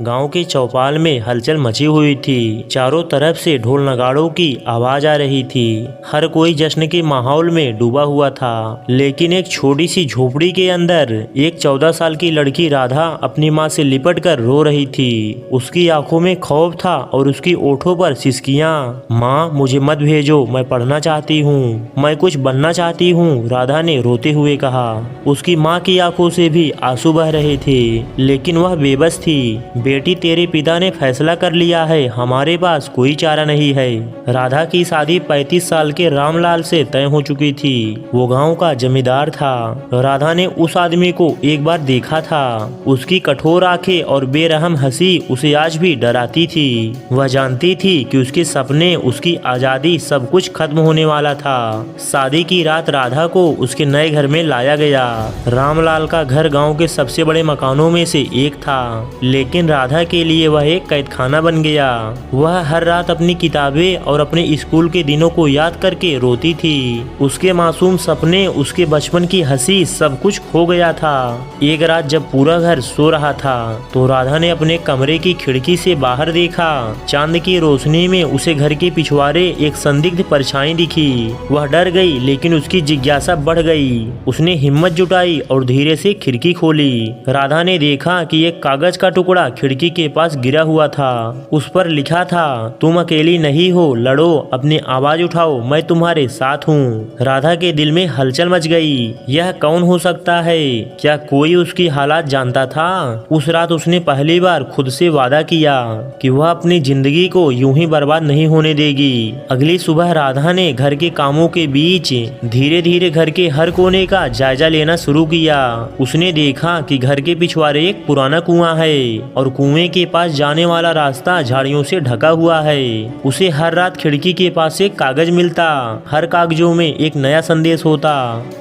गांव के चौपाल में हलचल मची हुई थी। चारों तरफ से ढोल नगाड़ों की आवाज आ रही थी। हर कोई जश्न के माहौल में डूबा हुआ था। लेकिन एक छोटी सी झोपड़ी के अंदर एक 14 साल की लड़की राधा अपनी माँ से लिपट कर रो रही थी। उसकी आंखों में खौफ था और उसकी ओठों पर सिसकियां। माँ, मुझे मत भेजो, मैं पढ़ना चाहती हूँ, मैं कुछ बनना चाहती हूँ, राधा ने रोते हुए कहा। उसकी माँ की आंखों से भी आंसू बह रहे थे, लेकिन वह बेबस थी। बेटी, तेरे पिता ने फैसला कर लिया है, हमारे पास कोई चारा नहीं है। राधा की शादी 35 साल के रामलाल से तय हो चुकी थी। वो गांव का जमींदार था। राधा ने उस आदमी को एक बार देखा था। उसकी कठोर आंखें और बेरहम हंसी उसे आज भी डराती थी। वह जानती थी कि उसके सपने, उसकी आजादी, सब कुछ खत्म होने वाला था। शादी की रात राधा को उसके नए घर में लाया गया। रामलाल का घर गांव के सबसे बड़े मकानों में से एक था, लेकिन राधा के लिए वह एक कैदखाना बन गया। वह हर रात अपनी किताबें और अपने स्कूल के दिनों को याद करके रोती थी। उसके मासूम सपने, उसके बचपन की हंसी, सब कुछ खो गया था। एक रात जब पूरा घर सो रहा था तो राधा ने अपने कमरे की खिड़की से बाहर देखा। चांद की रोशनी में उसे घर के पिछवाड़े एक संदिग्ध परछाई दिखी। वह डर गई, लेकिन उसकी जिज्ञासा बढ़ गई। उसने हिम्मत जुटाई और धीरे से खिड़की खोली। राधा ने देखा कि एक कागज का टुकड़ा खिड़की के पास गिरा हुआ था। उस पर लिखा था, तुम अकेली नहीं हो, लड़ो, अपनी आवाज उठाओ, मैं तुम्हारे साथ हूँ। राधा के दिल में हलचल मच गई। यह कौन हो सकता है? क्या कोई उसकी हालात जानता था? उस रात उसने पहली बार खुद से वादा किया कि वह अपनी जिंदगी को यूं ही बर्बाद नहीं होने देगी। अगली सुबह राधा ने घर के कामों के बीच धीरे धीरे घर के हर कोने का जायजा लेना शुरू किया। उसने देखा कि घर के पिछवाड़े एक पुराना कुआं है और कुएं के पास जाने वाला रास्ता झाड़ियों से ढका हुआ है। उसे हर रात खिड़की के पास एक कागज मिलता। हर कागजों में एक नया संदेश होता।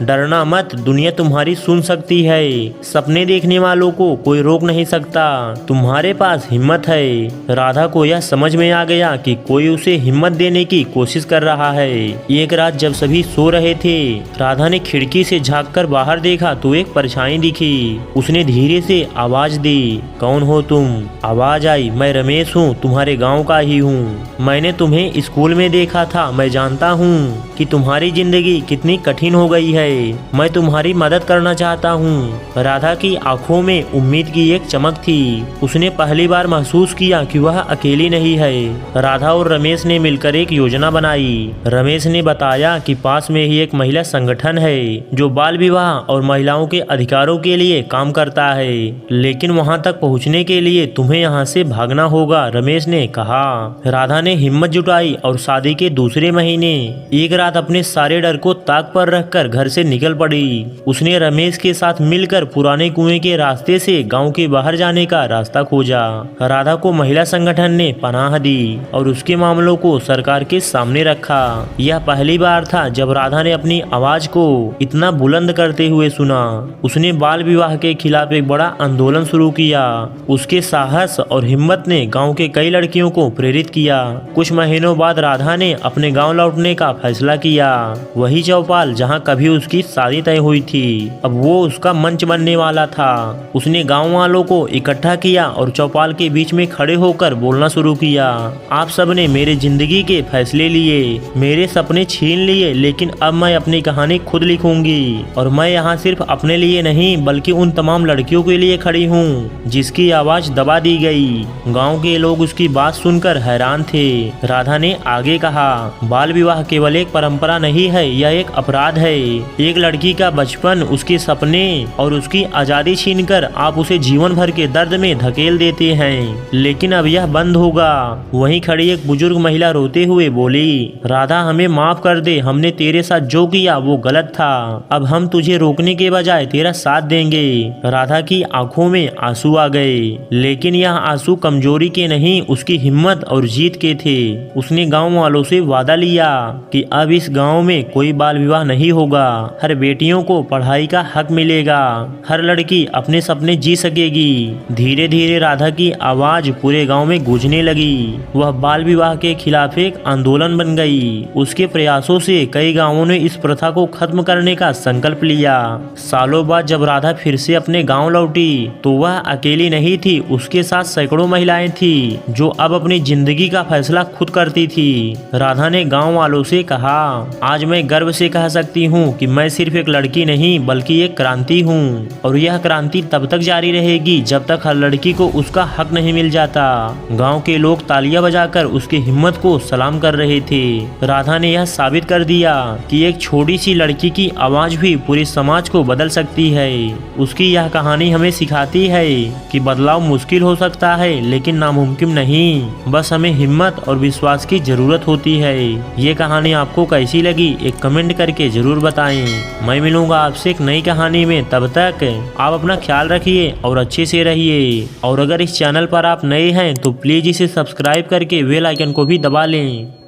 डरना मत, दुनिया तुम्हारी सुन सकती है। सपने देखने वालों को कोई रोक नहीं सकता। तुम्हारे पास हिम्मत है। राधा को यह समझ में आ गया कि कोई उसे हिम्मत देने की कोशिश कर रहा है। एक रात जब सभी सो रहे थे, राधा ने खिड़की से झांककर बाहर देखा तो एक परछाई दिखी। उसने धीरे से आवाज दी, कौन हो तुम? आवाज आई, मैं रमेश हूँ, तुम्हारे गांव का ही हूँ। मैंने तुम्हें स्कूल में देखा था। मैं जानता हूँ कि तुम्हारी जिंदगी कितनी कठिन हो गई है। मैं तुम्हारी मदद करना चाहता हूँ। राधा की आंखों में उम्मीद की एक चमक थी। उसने पहली बार महसूस किया कि वह अकेली नहीं है। राधा और रमेश ने मिलकर एक योजना बनाई। रमेश ने बताया कि पास में ही एक महिला संगठन है जो बाल विवाह और महिलाओं के अधिकारों के लिए काम करता है, लेकिन वहां तक पहुंचने के लिए तुम्हें यहाँ से भागना होगा, रमेश ने कहा। राधा ने हिम्मत जुटाई और शादी के दूसरे महीने एक रात अपने सारे डर को ताक पर रखकर घर से निकल पड़ी। उसने रमेश के साथ मिलकर पुराने कुएं के रास्ते से गांव के बाहर जाने का रास्ता खोजा। राधा को महिला संगठन ने पनाह दी और उसके मामलों को सरकार के सामने रखा। यह पहली बार था जब राधा ने अपनी आवाज को इतना बुलंद करते हुए सुना। उसने बाल विवाह के खिलाफ एक बड़ा आंदोलन शुरू किया। उसके साहस और हिम्मत ने गांव के कई लड़कियों को प्रेरित किया। कुछ महीनों बाद राधा ने अपने गांव लौटने का फैसला किया। वही चौपाल जहां कभी उसकी शादी तय हुई थी, अब वो उसका मंच बनने वाला था। उसने गांव वालों को इकट्ठा किया और चौपाल के बीच में खड़े होकर बोलना शुरू किया, आप सब ने मेरे जिंदगी के फैसले लिए, मेरे सपने छीन लिए, लेकिन अब मैं अपनी कहानी खुद लिखूंगी। और मैं यहाँ सिर्फ अपने लिए नहीं बल्कि उन तमाम लड़कियों के लिए खड़ी हूँ जिसकी आवाज दबा दी गई। गांव के लोग उसकी बात सुनकर हैरान थे। राधा ने आगे कहा, बाल विवाह केवल एक परंपरा नहीं है, यह एक अपराध है। एक लड़की का बचपन, उसके सपने और उसकी आजादी छीनकर आप उसे जीवन भर के दर्द में धकेल देते हैं। लेकिन अब यह बंद होगा। वहीं खड़ी एक बुजुर्ग महिला रोते हुए बोली, राधा, हमें माफ कर दे, हमने तेरे साथ जो किया वो गलत था। अब हम तुझे रोकने के बजाय तेरा साथ देंगे। राधा की आंखों में आंसू आ गए, लेकिन यह आंसू कमजोरी के नहीं, उसकी हिम्मत और जीत के थे। उसने गांव वालों से वादा लिया कि अब इस गांव में कोई बाल विवाह नहीं होगा। हर बेटियों को पढ़ाई का हक मिलेगा। हर लड़की अपने सपने जी सकेगी। धीरे धीरे राधा की आवाज पूरे गांव में गूंजने लगी। वह बाल विवाह के खिलाफ एक आंदोलन बन गई। उसके प्रयासों से कई गांवों ने इस प्रथा को खत्म करने का संकल्प लिया। सालों बाद जब राधा फिर से अपने गांव लौटी तो वह अकेली नहीं थी, उसके साथ सैकड़ों महिलाएं थी जो अब अपनी जिंदगी का फैसला खुद करती थी। राधा ने गांव वालों से कहा, आज मैं गर्व से कह सकती हूँ कि मैं सिर्फ एक लड़की नहीं बल्कि एक क्रांति हूँ, और यह क्रांति तब तक जारी रहेगी जब तक हर लड़की को उसका हक नहीं मिल जाता। गांव के लोग तालियां बजाकर उसकी हिम्मत को सलाम कर रहे थे। राधा ने यह साबित कर दिया कि एक छोटी सी लड़की की आवाज भी पूरे समाज को बदल सकती है। उसकी यह कहानी हमें सिखाती है कि बदलाव मुश्किल हो सकता है लेकिन नामुमकिन नहीं, बस हमें हिम्मत और विश्वास की जरूरत होती है। ये कहानी आपको कैसी लगी एक कमेंट करके जरूर बताएं। मैं मिलूंगा आपसे एक नई कहानी में, तब तक आप अपना ख्याल रखिए और अच्छे से रहिए। और अगर इस चैनल पर आप नए हैं तो प्लीज इसे सब्सक्राइब करके बेल आइकन को भी दबा लें।